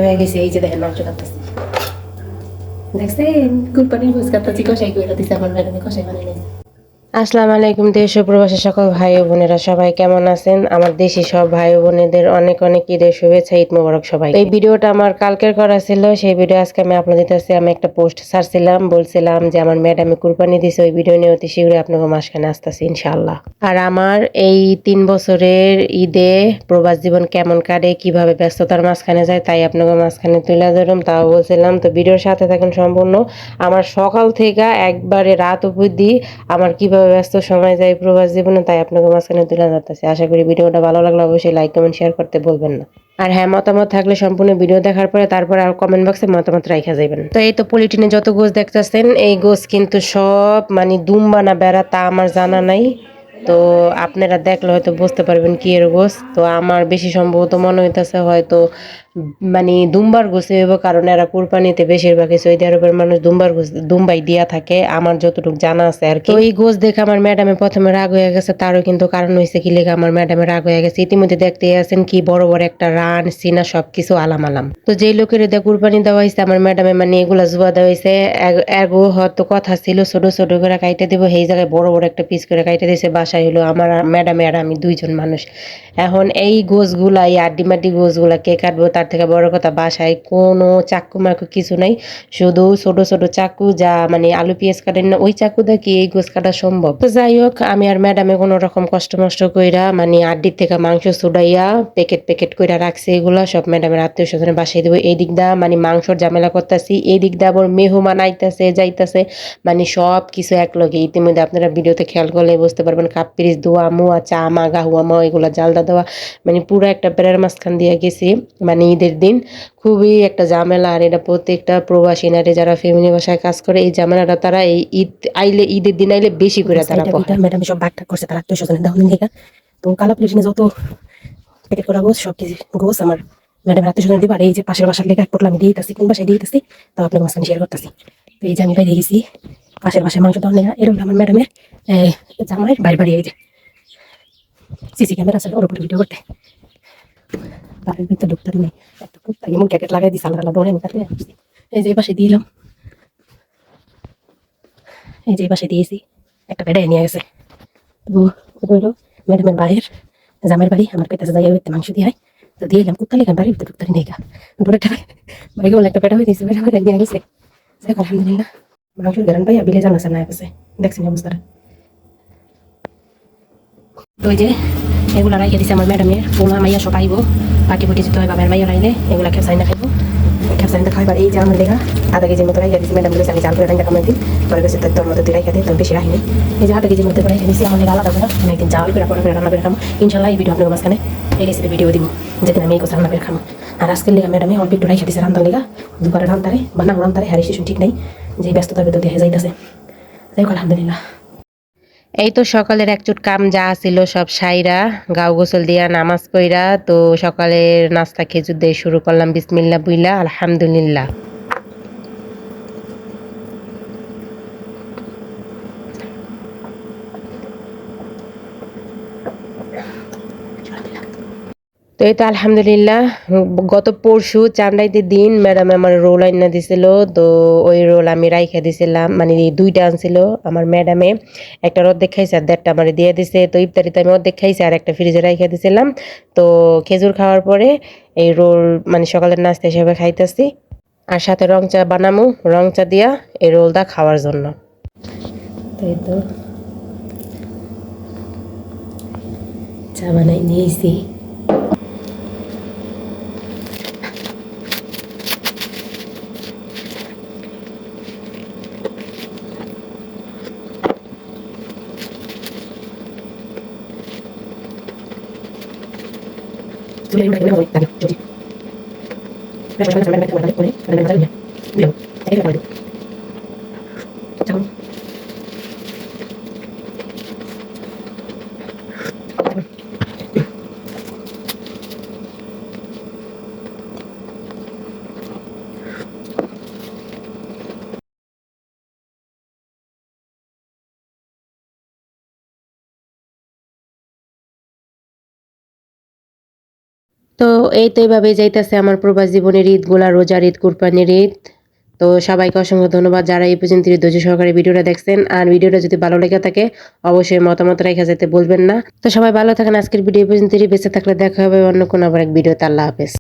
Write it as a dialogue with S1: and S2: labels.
S1: হয়ে গেছে। এই যে দেখেন মাংস কাটতেছি, দেখছেন কুরবানির গোস কাটতেছি, কষাই করে দিছে আমার ম্যাডামে, কষাই বানাই নিয়েছে। আসসালামু আলাইকুম দেশ ও প্রবাসী সকল ভাই ও বোনেরা, সবাই কেমন আছেন? আমার দেশি সব ভাই ও বোনেদের অনেক অনেক ঈদের শুভেচ্ছা, ঈদ মোবারক সবাই। এই ভিডিওটা আমার কালকের করা ছিল, সেই ভিডিও আজকে আমি আপলোড দিতেছি। আমি একটা পোস্ট ছাড়ছিলাম, বলছিলাম যে আমার ম্যাডামে কুরবানি দিছে, ওই ভিডিও নিয়ে অতি শীঘ্রই আপনাকে মাসখানে আসতেছি ইনশাআল্লাহ। আর আমার এই 3 বছরের ঈদে প্রবাস জীবন কেমন কাটে, কিভাবে ব্যস্ততার মাঝখানে যায়, তাই আপনাকে মাঝখানে তুলে ধরুন, তাও বলছিলাম। তো ভিডিওর সাথে থাকুন সম্পূর্ণ। আমার সকাল থেকে একবারে রাত অবধি আমার কিভাবে ব্যস্ত সময় যায় প্রবাস জীবনে, তাই আপনাকে মাঝখানে তুলে ধরতেছি। আশা করি ভিডিওটা ভালো লাগলে অবশ্যই লাইক কমেন্ট শেয়ার করতে বলবেন না। আর হ্যাঁ, মতামত থাকলে সম্পূর্ণ ভিডিও দেখার পরে তারপরে আর কমেন্ট বক্সে মতামত রাখা যাবেন। তো এই তো পলিটিনে যত গোছ দেখতেছেন, এই গোছ কিন্তু সব মানে দুম্বা না বেড়া তা আমার জানা নাই। তো আপনারা দেখলে হয়তো বুঝতে পারবেন কি এর গোছ। তো আমার বেশি সম্ভবত মনে হইতেছে হয়তো মানে দুম্বার গোছে হইব, কারণ এরা কুরবানিতে বেশিরভাগই সৌদি আরবের মানুষ দুম্বার গোছ দুম্বাই দিয়া থাকে, আমার যতটুকু জানা আছে আর কি। তো এই গোছ দেখে আমার ম্যাডামে প্রথমে রাগ হয়ে গেছে, তারও কিন্তু কারণ হয়েছে কি লেগে আমার ম্যাডামে রাগ হয়ে গেছে। ইতিমধ্যে দেখতে আছেন কি বড় বড় একটা রান সিনা সবকিছু আলাম আলাম। তো যেই লোকের দিয়ে কুরবানি দেওয়া হয়েছে আমার ম্যাডামে মানে এগুলা জুয়া দেওয়া হয়েছে। এগো হয়তো কথা ছিল ছোট ছোট করে কাইটে দিব, সেই জায়গায় বড় বড় একটা পিস করে কাইটে দিয়েছে। বাসায় হলো আমার ম্যাডামে আর আমি দুইজন মানুষ। এখন এই গোছগুলা, এই আড্ডিমাড্ডি গোছগুলা কে কাটবো? তার থেকে বড় কথা, বাসায় কোনো চাকু মাকু কিছু নাই, শুধু ছোট ছোট চাকু, যা মানে আলু পেঁয়াজ কাটেন না ওই চাকু দিয়ে কি এই গোছ কাটা সম্ভব? তো যাই হোক, আমি আর ম্যাডামে কোনো রকম কষ্ট মষ্ট কইরা মানে আড্ডির থেকে মাংস ছুড়াইয়া প্যাকেট প্যাকেট কইরা রাখছি। এগুলা সব ম্যাডামের আত্মীয় স্বজনে বাসায় দেবো। এই দিক দা মানে মাংসর ঝামেলা করতেছি, এই দিক দা আবার মেহমান আইতাছে যাইতাছে, মানে সব কিছু একলগে। ইতিমধ্যে আপনারা ভিডিওতে খেয়াল করলে বুঝতে পারবেন, কাপ পিরিচ দোয়া মুয়া চা মা হুয়া মা এগুলা জালদা দেওয়া, মানে পুরো একটা পেড়ার মাঝখান দিয়ে গেছি মানে ঈদের দিন। খুবই একটা ঝামেলা। আর এটা প্রত্যেকটা প্রবাসী নারী যারা ফ্যামিলি বাসায় কাজ করে, এই ঝামেলাটা তারা এই ঈদ আইলে, ঈদের দিন আইলে বেশি করে তারা পোহায়। ম্যাডাম সব ভাগ ঠাক করছে তার আত্মীয় স্বজনের দাম থেকে। তো কালা প্লেটিনে যত প্যাকেট করা গোছ সব কিছু গোছ আমার ম্যাডাম আত্মীয় স্বজন দিবার। এই যে পাশের বাসার লেখা এক পোটলা আমি দিয়ে দিতেছি, কোন বাসায় দিয়ে দিতেছি তাও আপনার মাঝখানে শেয়ার করতেছি। তো এই যে আমি বাইরে গেছি পাশের বাসায় মাংস দেওয়া নেওয়া, এরকম আমার ম্যাডামের জামাইয়ের বাড়ি বাড়ি এই যে সিসি ক্যামেরা আছে ওর উপরে ভিডিও করতে। বাড়ির ভিতরে ঢুকতে নেই, একটা কুত্তা এমন ক্যাকেট লাগাই দিচ্ছে, আলাদা দৌড়ে আমি কাটে আসছি। এই যে পাশে দিলাম, এই যে পাশে দিয়েছি, একটা বেড়ে নিয়ে গেছে। তো হইলো ম্যাডামের বাড়ির জামের বাড়ি, আমার পেতে জায়গা হইতে মাংস দিয়ে তো দিয়ে এলাম কুত্তা লেখান বাড়ির ভিতরে ঢুকতে নেই গা দৌড়ে ঠাই বাইকে বলে একটা পেটা হয়ে দিয়েছে, বেড়া বেড়ে নিয়ে গেছে। যাই আলহামদুলিল্লাহ মাংস গেলাম পাইয়া বিলে জানাছে না গেছে, দেখছি অবস্থাটা। তো ওই যে এগুলা রাইখে দিছে আমার ম্যাডামের পোলা মাইয়া সব আইব, পাটি পুটি যেতে হয় বাবার মাইয়া রাইলে এগুলা খেপসাই না খাইব, খেপসাইনটা খাইবার। এই যে আমার লেখা আধা কেজির মতো রাইখে দিছি, ম্যাডাম বলেছে আমি জাল করে রাইখা খামাই দিই, পরে গেছে তোর মতো তুই রাইখা দিই, তোর বেশি রাখিনি। এই যে আধা কেজির মধ্যে রাইখে দিছি আমার লেখা আলাদা করে, আমি একদিন জাল করে পরে রান্না করে খাবো ইনশাল্লাহ। এই ভিডিও আপনার মাঝখানে এই রেসিপি ভিডিও দিব যেদিন আমি এই কথা রান্না করে খাবো। আর আজকের লেখা ম্যাডামে অল্প একটু রাইখে দিছে রান্নার লেখা, দুপুরে রান্তারে বা না রান্তারে হারি শিশু ঠিক নাই, যে ব্যস্ততার ভিতর দিয়ে যাইতেছে। যাই হোক আলহামদুলিল্লাহ। এই তো সকালের একচুট কাম যা ছিল সব সাইরা গাও গোসল দিয়া নামাজ পইরা তো সকালের নাস্তা খেজুর দিয়ে শুরু করলাম বিসমিল্লাহ বুইলা আলহামদুলিল্লাহ। তো এই তো আলহামদুলিল্লাহ, গত পরশু চান্দাইতে দিন ম্যাডাম আমার রোল আইনা দিছিল। তো ওই রোল আমি রাইখা দিছিলাম, মানে 2টা আনছিল আমার ম্যাডামে, একটা অর্ধেক খাইছে আর 1.5টা আমার দিয়ে দিছে। তো ইফতারিতে আমি অর্ধেক খাইছি আর একটা ফ্রিজে রাইখা দিছিলাম। তো খেজুর খাওয়ার পরে এই রোল মানে সকালের নাস্তা হিসেবে খাইতেছি, আর সাথে রং চা বানামু, রং চা দিয়া এই রোলটা খাওয়ার জন্য। তো এই তো চা বানাই নিয়েছি। তো এই তো এইভাবেই যাইতেছে আমার প্রবাস জীবনের ঈদগুলা, রোজার ঈদ, কুরবানির ঈদ। তো সবাইকে অসংখ্য ধন্যবাদ যারা এই পর্যন্ত ধৈর্য সহকারে ভিডিওটা দেখছেন। আর ভিডিওটা যদি ভালো লেগে থাকে অবশ্যই মতামত রেখে যেতে বলবেন না। তো সবাই ভালো থাকেন। আজকের ভিডিও এই পর্যন্তই। বেঁচে থাকলে দেখা হবে অন্য কোনো আবার এক ভিডিওতে। আল্লাহ হাফেজ।